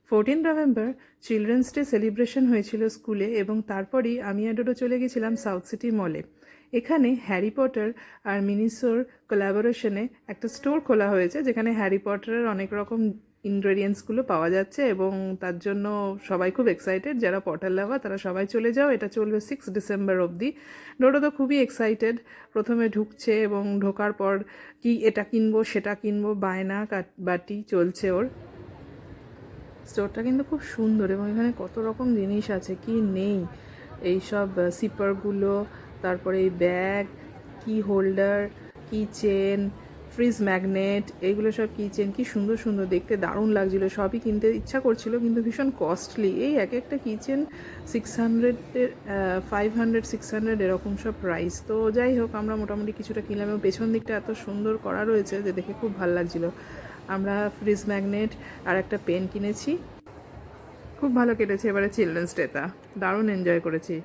14 November children's day celebration হয়েছিল স্কুলে এবং তারপরই আমি আর ডোডো চলে গেছিলাম সাউথ সিটি মলে। এখানে হ্যারি পটার আর মিনিসোর কোলাবোরেশনে একটা স্টোর খোলা হয়েছে যেখানে হ্যারি পটারের অনেক রকম ইনগ্রেডিয়েন্টসগুলো পাওয়া যাচ্ছে এবং তার জন্য সবাই খুব এক্সাইটেড। যারা পটার লাভার তারা সবাই চলে যাও, এটা চলবে 6 ডিসেম্বর অবধি। ডোডো তো খুবই এক্সাইটেড, প্রথমে ঢুকছে এবং ঢোকার পর কি এটা কিনবো সেটা কিনবো বায়না বাটি চলছে ওর। স্টোরটা কিন্তু খুব সুন্দর এবং এখানে কত রকম জিনিস আছে কি নেই, এইসব সিপারগুলো, তারপরে এই ব্যাগ, কি হোল্ডার, কি চেন, ফ্রিজ ম্যাগনেট, এইগুলো সব কি চেন, কি সুন্দর সুন্দর দেখতে, দারুণ লাগছিল, সবই কিনতে ইচ্ছা করছিল কিন্তু ভীষণ কস্টলি। এই এক একটা কিচেন 600-এর 500-600 এরকম সব প্রাইস। তো যাই হোক, আমরা মোটামুটি কিছুটা কিনলাম এবং পেছন দিকটা এত সুন্দর করা রয়েছে যে দেখে খুব ভালো লাগছিল। আমরা ফ্রিজ ম্যাগনেট আর একটা পেন কিনেছি। খুব ভালো কেটেছে এবারে চিলড্রেন্স ডেটা, দারুণ এনজয় করেছি।